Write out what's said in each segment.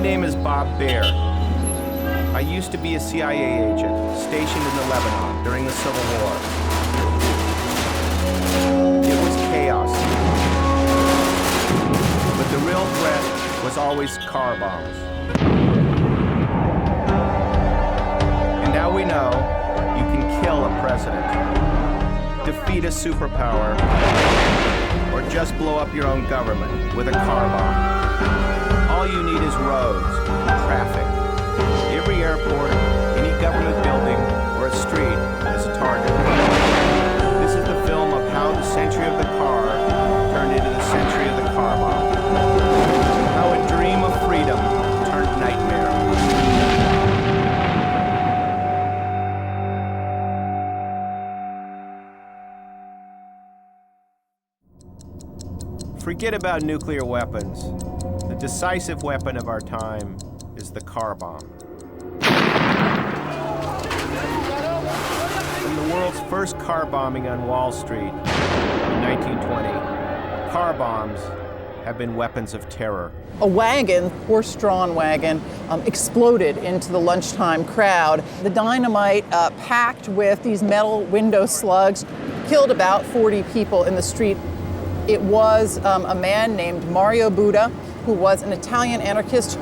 My name is Bob Baer. I used to be a CIA agent stationed in Lebanon during the Civil War. It was chaos. But the real threat was always car bombs. And now we know you can kill a president, defeat a superpower, or just blow up your own government with a car bomb. All you need is roads, traffic. Every airport, any government building, or a street is a target. This is the film of how the century of the car turned into the century of the car bomb. How a dream of freedom turned nightmare. Forget about nuclear weapons. The decisive weapon of our time is the car bomb. From the world's first car bombing on Wall Street in 1920, car bombs have been weapons of terror. A wagon, horse-drawn wagon, exploded into the lunchtime crowd. The dynamite, packed with these metal window slugs, killed about 40 people in the street. It was a man named Mario Buda, who was an Italian anarchist.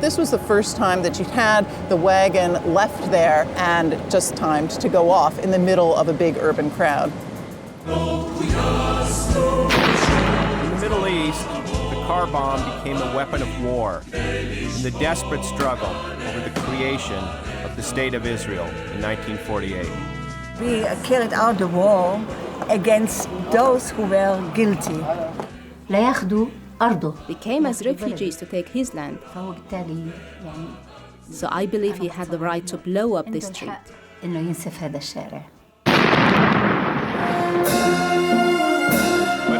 This was the first time that you'd had the wagon left there and just timed to go off in the middle of a big urban crowd. In the Middle East, the car bomb became a weapon of war in the desperate struggle over the creation of the State of Israel in 1948. We carried out the war against those who were guilty. They came as refugees to take his land. So I believe he had the right to blow up this street. But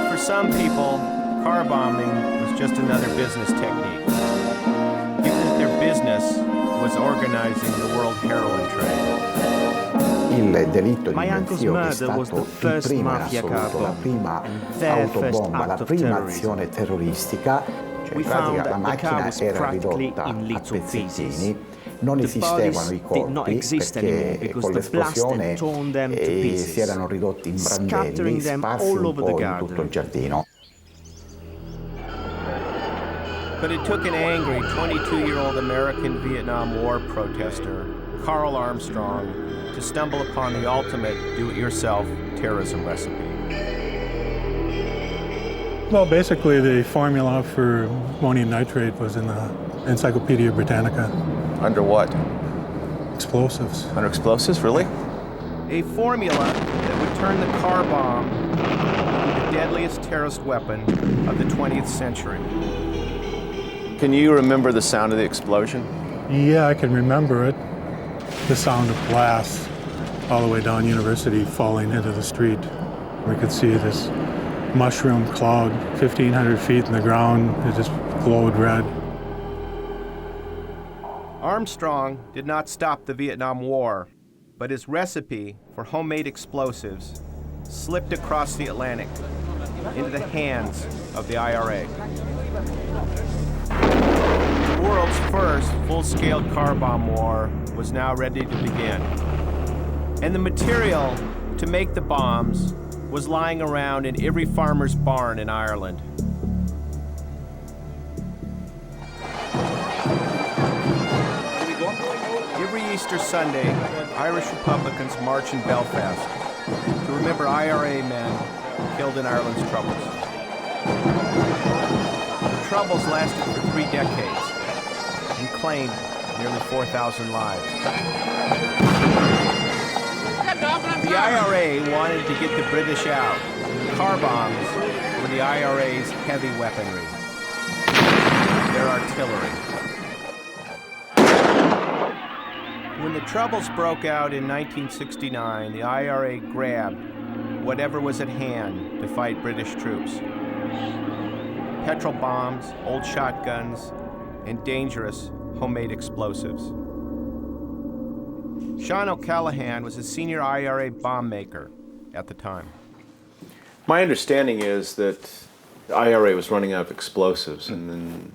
for some people, car bombing was just another business technique. Given that their business was organizing the world heroin trade. My uncle's murder was the first mafia car bomb, their first act of terrorism. We found that the car was practically in little pieces. The bodies did not exist anymore because the blast had torn them to pieces, scattering them all over the garden. But it took an angry 22-year-old American Vietnam War protester, Carl Armstrong, to stumble upon the ultimate do-it-yourself terrorism recipe. Well, basically the formula for ammonium nitrate was in the Encyclopedia Britannica. Under what? Explosives. Under explosives, really? A formula that would turn the car bomb into the deadliest terrorist weapon of the 20th century. Can you remember the sound of the explosion? Yeah, I can remember it. The sound of glass all the way down University falling into the street. We could see this mushroom cloud 1,500 feet in the ground. It just glowed red. Armstrong did not stop the Vietnam War, but his recipe for homemade explosives slipped across the Atlantic into the hands of the IRA. The world's first full-scale car bomb war was now ready to begin. And the material to make the bombs was lying around in every farmer's barn in Ireland. Every Easter Sunday, Irish Republicans march in Belfast to remember IRA men killed in Ireland's Troubles. The Troubles lasted for 3 decades and claimed nearly 4,000 lives. The IRA wanted to get the British out. Car bombs were the IRA's heavy weaponry, their artillery. When the Troubles broke out in 1969, the IRA grabbed whatever was at hand to fight British troops. Petrol bombs, old shotguns, and dangerous homemade explosives. Sean O'Callaghan was a senior IRA bomb maker at the time. My understanding is that the IRA was running out of explosives, and then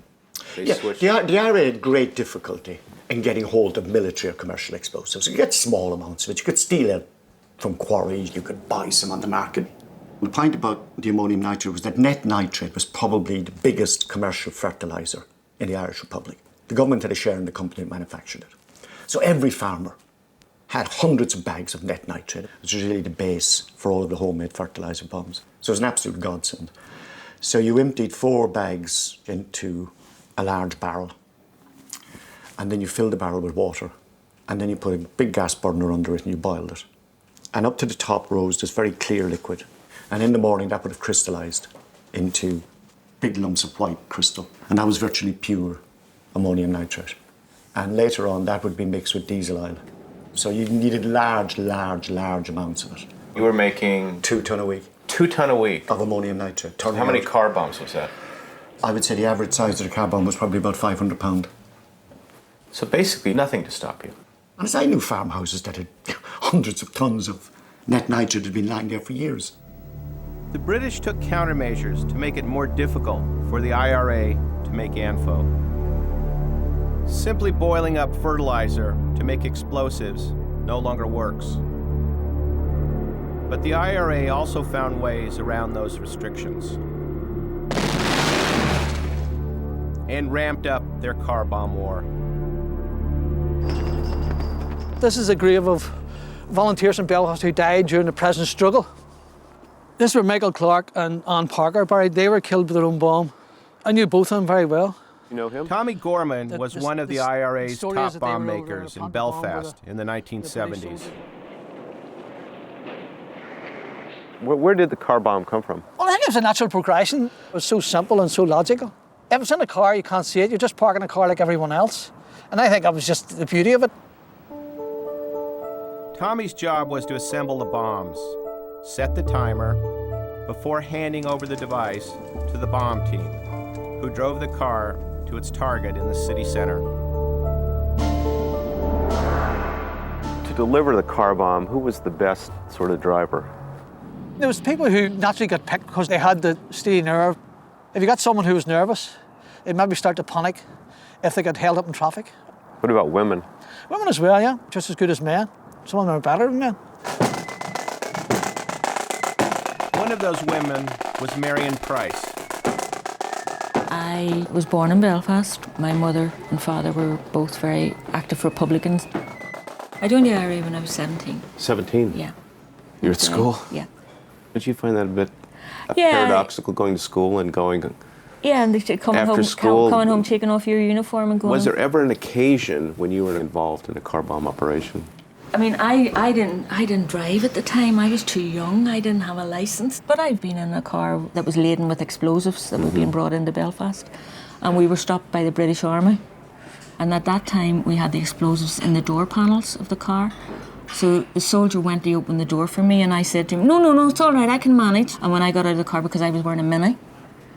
Yeah, the IRA had great difficulty in getting hold of military or commercial explosives. You get small amounts of it. You could steal it from quarries. You could buy some on the market. The point about the ammonium nitrate was that net nitrate was probably the biggest commercial fertilizer in the Irish Republic. The government had a share in the company that manufactured it. So every farmer had hundreds of bags of net nitrate, which was really the base for all of the homemade fertilizer bombs. So it was an absolute godsend. So you emptied 4 bags into a large barrel, and then you filled the barrel with water, and then you put a big gas burner under it and you boiled it. And up to the top rose this very clear liquid. And in the morning that would have crystallized into big lumps of white crystal. And that was virtually pure ammonium nitrate. And later on that would be mixed with diesel oil. So you needed large amounts of it. You were making 2 ton a week. 2 ton a week of ammonium nitrate. How many car bombs was that? I would say the average size of the car bomb was probably about 500 pounds. So basically nothing to stop you. And as I knew farmhouses that had hundreds of tons of net nitrate had been lying there for years. The British took countermeasures to make it more difficult for the IRA to make ANFO. Simply boiling up fertilizer to make explosives no longer works. But the IRA also found ways around those restrictions and ramped up their car bomb war. This is a grave of volunteers in Belfast who died during the present struggle. This is where Michael Clark and Ann Parker are buried. They were killed with their own bomb. I knew both of them very well. You know him? Tommy Gorman was one of the IRA's top bomb makers in Belfast in the 1970s. Where did the car bomb come from? Well, I think it was a natural progression. It was so simple and so logical. If it's in a car, you can't see it. You're just parking a car like everyone else. And I think that was just the beauty of it. Tommy's job was to assemble the bombs, set the timer, before handing over the device to the bomb team, who drove the car to its target in the city center. To deliver the car bomb, who was the best sort of driver? There was people who naturally got picked because they had the steady nerve. If you got someone who was nervous, they'd maybe start to panic if they got held up in traffic. What about women? Women as well, yeah, just as good as men. Some of them are better than men. One of those women was Marion Price. I was born in Belfast. My mother and father were both very active Republicans. I joined the IRA when I was 17. 17? Yeah. You're at school? Yeah. Did you find that a bit Yeah. paradoxical, going to school and going... Yeah, and coming home, taking off your uniform and going... Was there ever an occasion when you were involved in a car bomb operation? I mean, I didn't drive at the time. I was too young. I didn't have a license. But I've been in a car that was laden with explosives that were being brought into Belfast. And we were stopped by the British Army. And at that time, we had the explosives in the door panels of the car. So the soldier went to open the door for me, and I said to him, no, it's all right, I can manage. And when I got out of the car, because I was wearing a mini,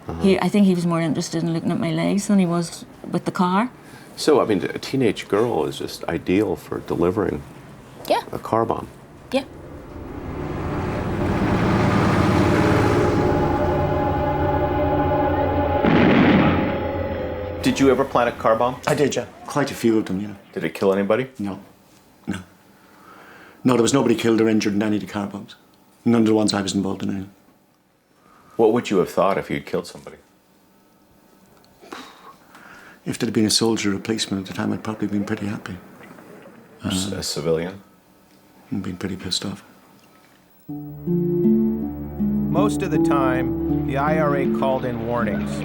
I think he was more interested in looking at my legs than he was with the car. So, I mean, a teenage girl is just ideal for delivering a car bomb. Yeah. Did you ever plant a car bomb? I did, yeah. Quite a few of them, yeah. Did it kill anybody? No, there was nobody killed or injured in any of the car bombs. None of the ones I was involved in. Any. What would you have thought if you'd killed somebody? If there'd been a soldier or a policeman at the time, I'd probably been pretty happy. A civilian? And been pretty pissed off. Most of the time, the IRA called in warnings.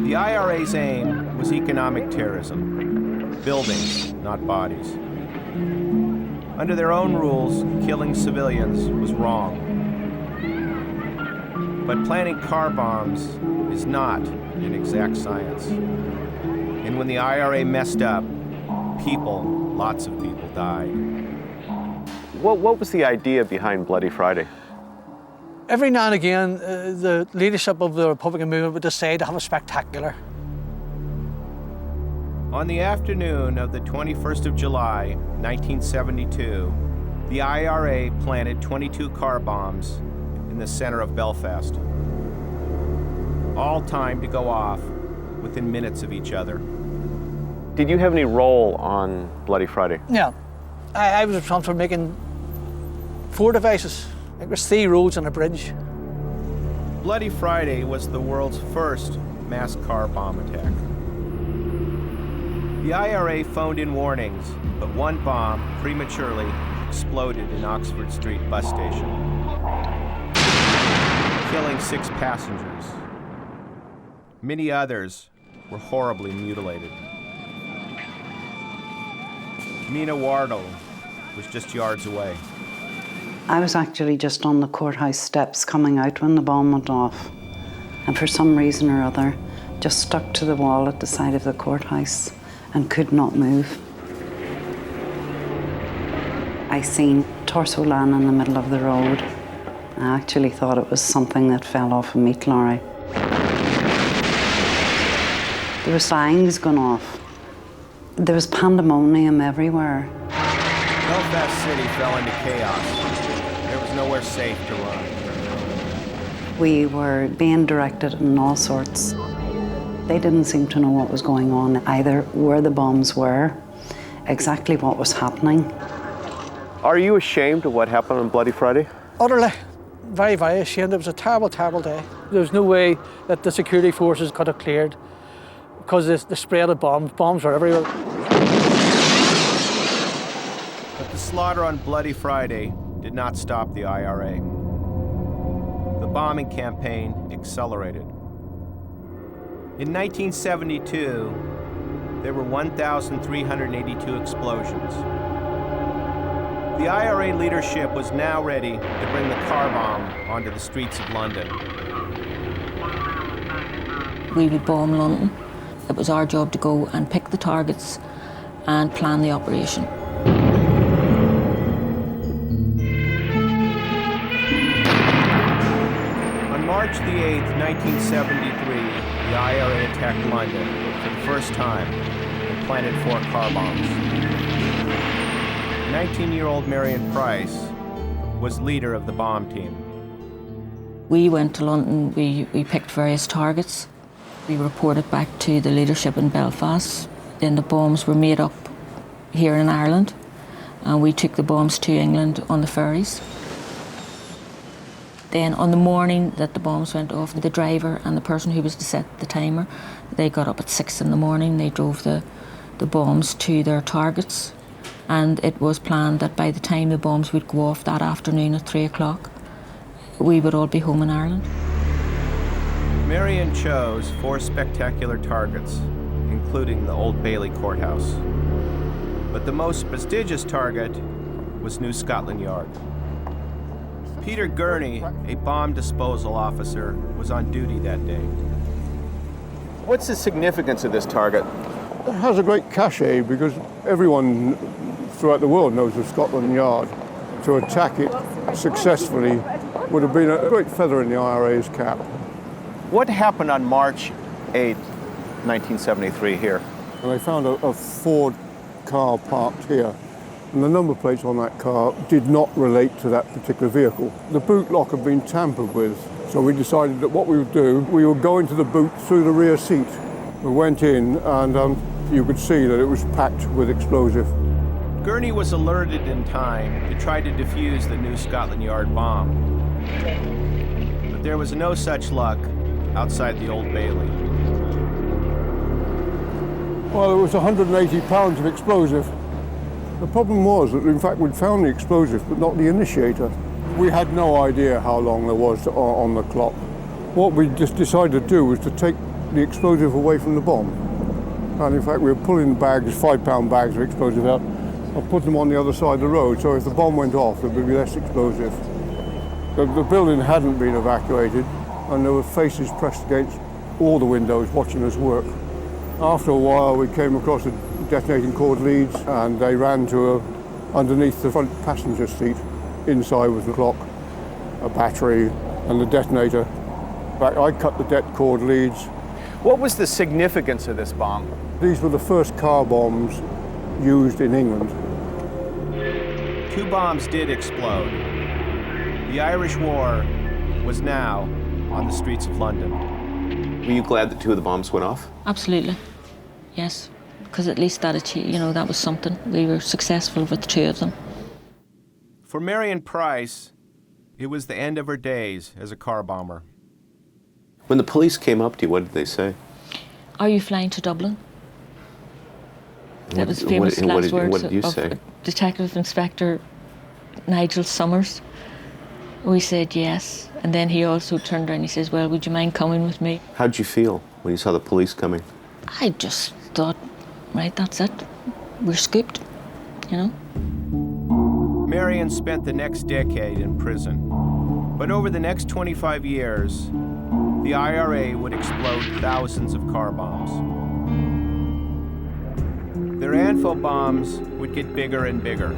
The IRA's aim was economic terrorism, buildings, not bodies. Under their own rules, killing civilians was wrong. But planting car bombs is not an exact science. And when the IRA messed up, lots of people died. What was the idea behind Bloody Friday? Every now and again, the leadership of the Republican movement would decide to have a spectacular. On the afternoon of the 21st of July, 1972, the IRA planted 22 car bombs in the center of Belfast. All timed to go off within minutes of each other. Did you have any role on Bloody Friday? Yeah, I was responsible for making 4 devices. It was 3 roads and a bridge. Bloody Friday was the world's first mass car bomb attack. The IRA phoned in warnings, but one bomb prematurely exploded in Oxford Street bus station, killing 6 passengers. Many others were horribly mutilated. Mina Wardle was just yards away. I was actually just on the courthouse steps coming out when the bomb went off, and for some reason or other, just stuck to the wall at the side of the courthouse and could not move. I seen torso lying in the middle of the road. I actually thought it was something that fell off a meat lorry. There were signs going off. There was pandemonium everywhere. Belfast City fell into chaos. There was nowhere safe to run. We were being directed in all sorts. They didn't seem to know what was going on, either where the bombs were, exactly what was happening. Are you ashamed of what happened on Bloody Friday? Utterly, very, very ashamed. It was a terrible, terrible day. There was no way that the security forces could have cleared because the spread of bombs were everywhere. But the slaughter on Bloody Friday did not stop the IRA. The bombing campaign accelerated. In 1972, there were 1,382 explosions. The IRA leadership was now ready to bring the car bomb onto the streets of London. We would bomb London. It was our job to go and pick the targets and plan the operation. On March the 8th, 1973, the IRA attacked London for the first time and planted 4 car bombs. 19-year-old Marion Price was leader of the bomb team. We went to London, we picked various targets. We reported back to the leadership in Belfast. Then the bombs were made up here in Ireland, and we took the bombs to England on the ferries. Then on the morning that the bombs went off, the driver and the person who was to set the timer, they got up at 6 in the morning, they drove the bombs to their targets, and it was planned that by the time the bombs would go off that afternoon at 3 o'clock, we would all be home in Ireland. Marion chose 4 spectacular targets, including the Old Bailey courthouse. But the most prestigious target was New Scotland Yard. Peter Gurney, a bomb disposal officer, was on duty that day. What's the significance of this target? It has a great cachet because everyone throughout the world knows of Scotland Yard. To attack it successfully would have been a great feather in the IRA's cap. What happened on March 8th, 1973 here? And they found a Ford car parked here, and the number plates on that car did not relate to that particular vehicle. The boot lock had been tampered with, so we decided that what we would do, we would go into the boot through the rear seat. We went in, and you could see that it was packed with explosive. Gurney was alerted in time to try to defuse the New Scotland Yard bomb. But there was no such luck outside the Old Bailey. Well, it was 180 pounds of explosive. The problem was that, in fact, we'd found the explosive, but not the initiator. We had no idea how long there was on the clock. What we just decided to do was to take the explosive away from the bomb. And in fact, we were pulling bags, 5-pound bags of explosive out, and put them on the other side of the road, so if the bomb went off, there would be less explosive. The building hadn't been evacuated, and there were faces pressed against all the windows watching us work. After a while, we came across a detonating cord leads, and they ran to underneath the front passenger seat. Inside was the clock, a battery, and the detonator. I cut the det cord leads. What was the significance of this bomb? These were the first car bombs used in England. 2 bombs did explode. The Irish War was now on the streets of London. Were you glad that 2 of the bombs went off? Absolutely, yes. Because at least that achieved, that was something. We were successful with 2 of them. For Marion Price, it was the end of her days as a car bomber. When the police came up to you, what did they say? Are you flying to Dublin? That was famous last words what did you say? of Detective Inspector Nigel Summers. We said yes, and then he also turned around and he says, well, would you mind coming with me? How'd you feel when you saw the police coming? I just thought, right, that's it. We're scooped, Marion spent the next decade in prison. But over the next 25 years, the IRA would explode thousands of car bombs. Their ANFO bombs would get bigger and bigger.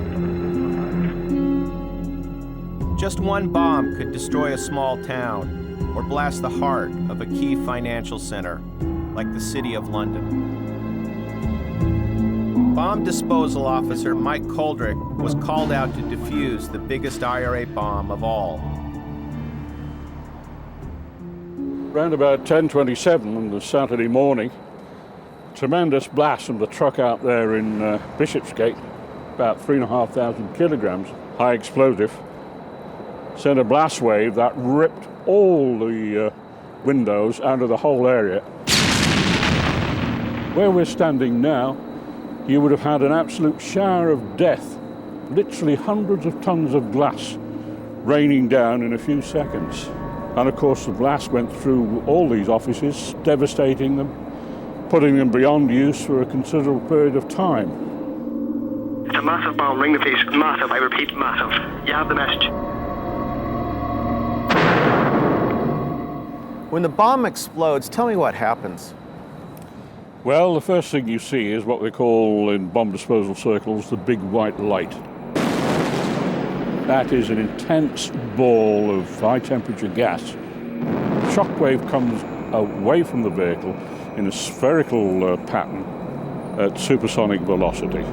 Just one bomb could destroy a small town or blast the heart of a key financial center, like the City of London. Bomb disposal officer Mike Coldrick was called out to defuse the biggest IRA bomb of all. Around about 10:27 on the Saturday morning, tremendous blast from the truck out there in Bishopsgate, about 3,500 kilograms, high explosive, sent a blast wave that ripped all the windows out of the whole area. Where we're standing now, you would have had an absolute shower of death, literally hundreds of tons of glass raining down in a few seconds. And of course the blast went through all these offices, devastating them, putting them beyond use for a considerable period of time. It's a massive bomb. Ring the police. Massive. I repeat, massive. You have the message. When the bomb explodes, tell me what happens. Well, the first thing you see is what they call in bomb disposal circles the big white light. That is an intense ball of high temperature gas. Shockwave comes away from the vehicle in a spherical pattern at supersonic velocity.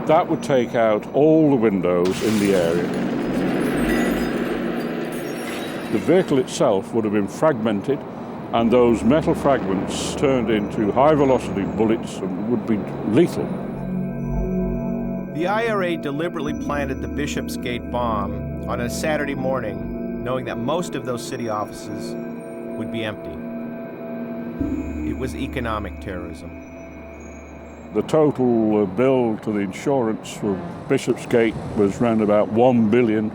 That would take out all the windows in the area. The vehicle itself would have been fragmented, and those metal fragments turned into high-velocity bullets and would be lethal. The IRA deliberately planted the Bishopsgate bomb on a Saturday morning, knowing that most of those city offices would be empty. It was economic terrorism. The total bill to the insurance for Bishopsgate was around about £1 billion.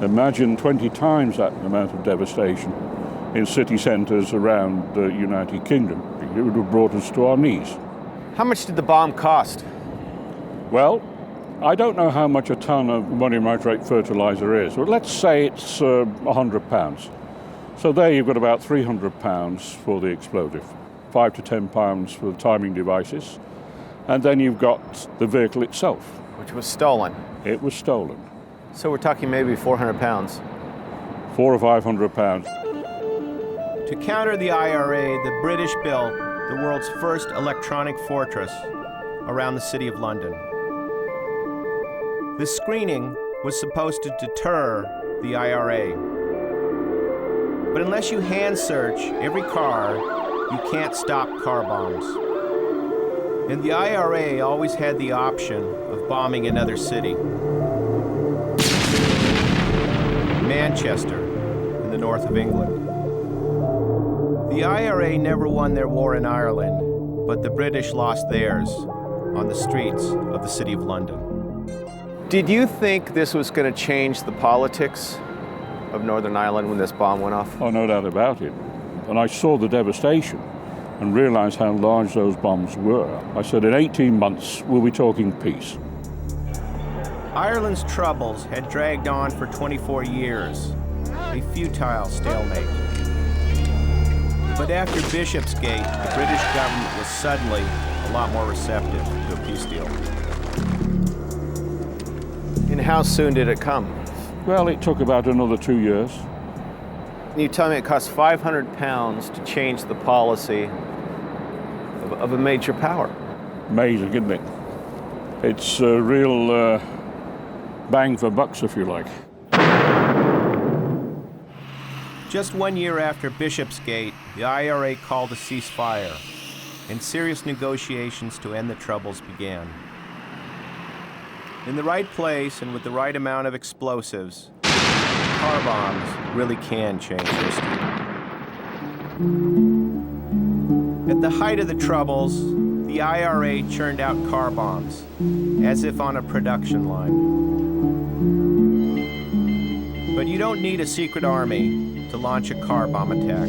Imagine 20 times that amount of devastation in city centres around the United Kingdom. It would have brought us to our knees. How much did the bomb cost? Well, I don't know how much a ton of ammonium nitrate fertiliser is, but let's say it's £100. So there you've got about £300 for the explosive, £5 to £10 for the timing devices, and then you've got the vehicle itself. Which was stolen. It was stolen. So we're talking maybe £400. £400 or £500. To counter the IRA, the British built the world's first electronic fortress around the City of London. This screening was supposed to deter the IRA. But unless you hand search every car, you can't stop car bombs. And the IRA always had the option of bombing another city. Manchester, in the north of England. The IRA never won their war in Ireland, but the British lost theirs on the streets of the City of London. Did you think this was going to change the politics of Northern Ireland when this bomb went off? Oh, no doubt about it. And I saw the devastation and realised how large those bombs were. I said, in 18 months, we'll be talking peace. Ireland's troubles had dragged on for 24 years, a futile stalemate. But after Bishopsgate, the British government was suddenly a lot more receptive to a peace deal. And how soon did it come? Well, it took about another 2 years. You tell me it cost £500 to change the policy of a major power. Amazing, isn't it? It's a real bang for bucks, if you like. Just 1 year after Bishopsgate, the IRA called a ceasefire, and serious negotiations to end the troubles began. In the right place and with the right amount of explosives, car bombs really can change history. At the height of the Troubles, the IRA churned out car bombs, as if on a production line. But you don't need a secret army to launch a car bomb attack.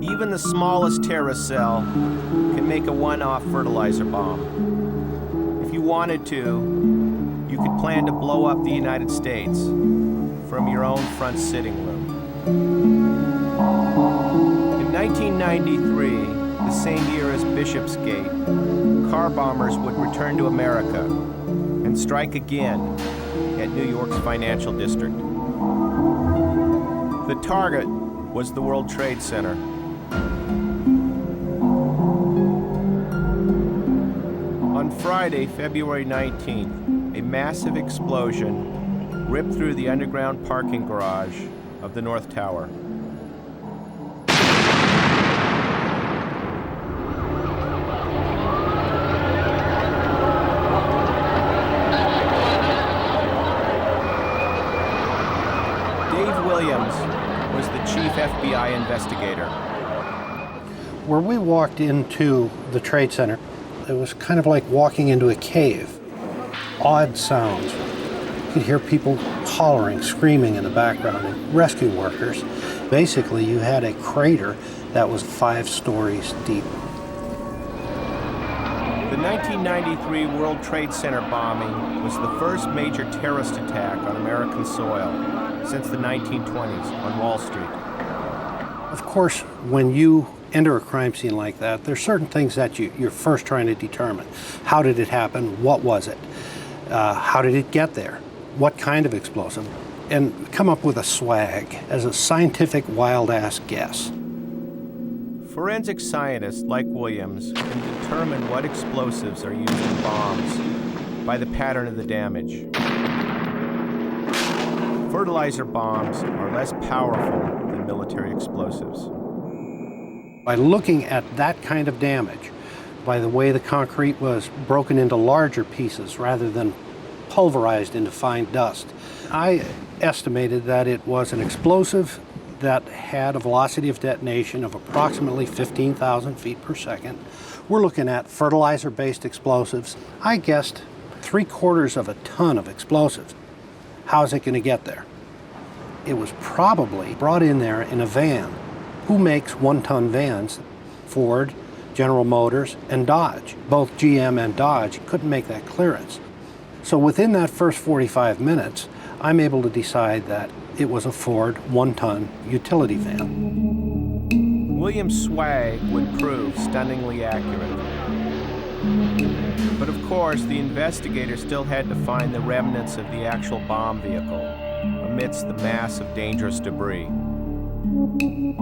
Even the smallest terrorist cell can make a one-off fertilizer bomb. If you wanted to, you could plan to blow up the United States from your own front sitting room. In 1993, the same year as Bishopsgate, car bombers would return to America and strike again at New York's financial district. The target was the World Trade Center. On Friday, February 19th, a massive explosion ripped through the underground parking garage of the North Tower. Dave Williams was the chief FBI investigator. Where we walked into the Trade Center, it was kind of like walking into a cave. Odd sounds. You could hear people hollering, screaming in the background, and rescue workers. Basically, you had a crater that was 5 stories deep. The 1993 World Trade Center bombing was the first major terrorist attack on American soil since the 1920s on Wall Street. Of course, when you enter a crime scene like that, there's certain things that you're first trying to determine. How did it happen? What was it? How did it get there? What kind of explosive? And come up with a swag as a scientific wild-ass guess. Forensic scientists like Williams can determine what explosives are used in bombs by the pattern of the damage. Fertilizer bombs are less powerful than military explosives. By looking at that kind of damage, by the way the concrete was broken into larger pieces rather than pulverized into fine dust, I estimated that it was an explosive that had a velocity of detonation of approximately 15,000 feet per second. We're looking at fertilizer-based explosives. I guessed 3/4 of a ton of explosives. How's it going to get there? It was probably brought in there in a van. Who makes 1-ton vans? Ford, General Motors, and Dodge. Both GM and Dodge couldn't make that clearance. So within that first 45 minutes, I'm able to decide that it was a Ford 1-ton utility van. Williams' swag would prove stunningly accurate. But of course, the investigators still had to find the remnants of the actual bomb vehicle amidst the mass of dangerous debris.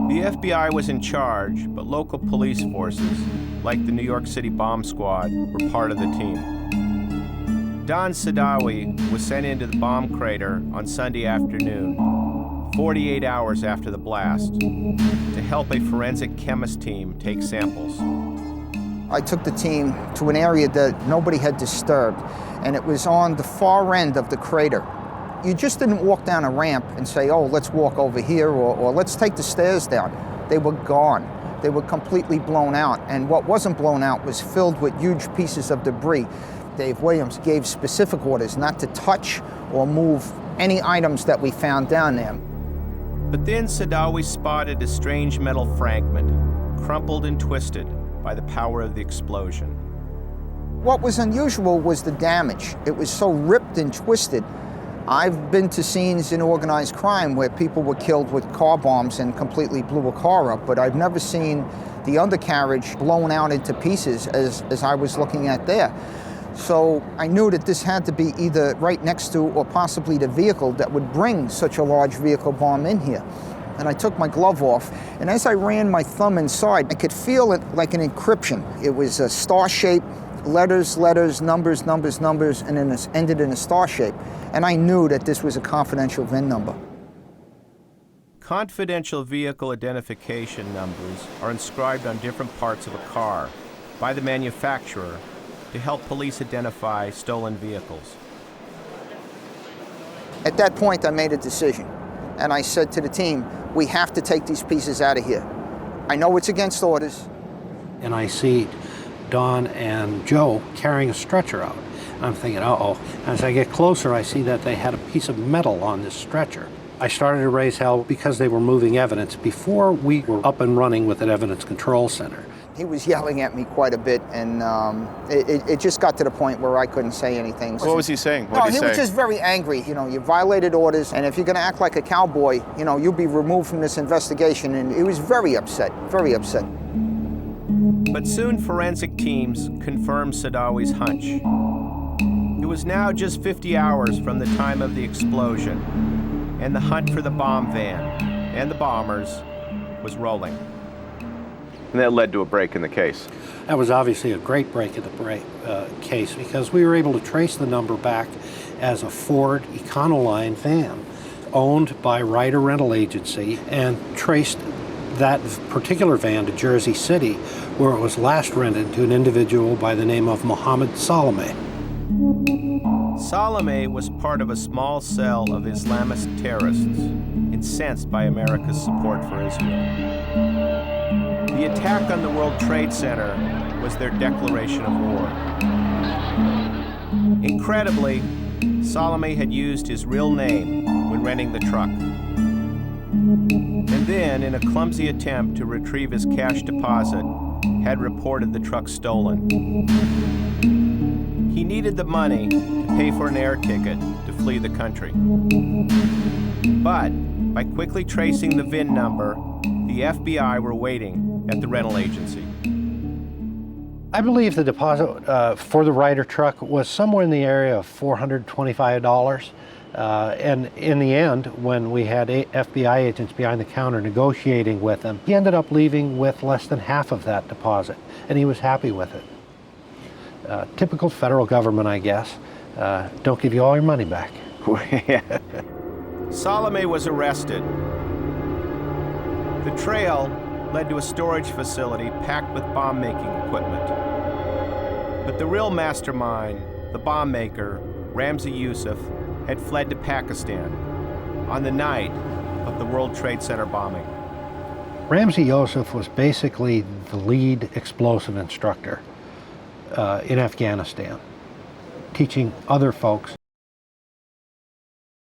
The FBI was in charge, but local police forces, like the New York City Bomb Squad, were part of the team. Don Sadawi was sent into the bomb crater on Sunday afternoon, 48 hours after the blast, to help a forensic chemist team take samples. I took the team to an area that nobody had disturbed, and it was on the far end of the crater. You just didn't walk down a ramp and say, oh, let's walk over here, or let's take the stairs down. They were gone. They were completely blown out, and what wasn't blown out was filled with huge pieces of debris. Dave Williams gave specific orders not to touch or move any items that we found down there. But then Sadawi spotted a strange metal fragment, crumpled and twisted by the power of the explosion. What was unusual was the damage. It was so ripped and twisted. I've been to scenes in organized crime where people were killed with car bombs and completely blew a car up, but I've never seen the undercarriage blown out into pieces as I was looking at there. So I knew that this had to be either right next to or possibly the vehicle that would bring such a large vehicle bomb in here. And I took my glove off, and as I ran my thumb inside, I could feel it like an encryption. It was a star shape, letters, letters, numbers, numbers, numbers, and then it ended in a star shape. And I knew that this was a confidential VIN number. Confidential vehicle identification numbers are inscribed on different parts of a car by the manufacturer to help police identify stolen vehicles. At that point, I made a decision, and I said to the team, we have to take these pieces out of here. I know it's against orders. And I see Don and Joe carrying a stretcher out. I'm thinking, uh-oh. As I get closer, I see that they had a piece of metal on this stretcher. I started to raise hell because they were moving evidence before we were up and running with an evidence control center. He was yelling at me quite a bit, and it just got to the point where I couldn't say anything. What was he saying? He was just very angry. You know, you violated orders, and if you're going to act like a cowboy, you know, you'll be removed from this investigation. And he was very upset, very upset. But soon forensic teams confirmed Sadawi's hunch. It was now just 50 hours from the time of the explosion, and the hunt for the bomb van and the bombers was rolling. And that led to a break in the case. That was obviously a great break in the case because we were able to trace the number back as a Ford Econoline van owned by Ryder Rental Agency and traced that particular van to Jersey City, where it was last rented to an individual by the name of Mohammed Salome. Salome was part of a small cell of Islamist terrorists, incensed by America's support for Israel. The attack on the World Trade Center was their declaration of war. Incredibly, Salome had used his real name when renting the truck. And then, in a clumsy attempt to retrieve his cash deposit, had reported the truck stolen. He needed the money to pay for an air ticket to flee the country. But by quickly tracing the VIN number, the FBI were waiting at the rental agency. I believe the deposit for the Ryder truck was somewhere in the area of $425. And in the end, when we had FBI agents behind the counter negotiating with him, he ended up leaving with less than half of that deposit, and he was happy with it. Typical federal government, I guess. Don't give you all your money back. Salome was arrested. The trail led to a storage facility packed with bomb-making equipment. But the real mastermind, the bomb maker, Ramzi Youssef, had fled to Pakistan on the night of the World Trade Center bombing. Ramzi Youssef was basically the lead explosive instructor in Afghanistan, teaching other folks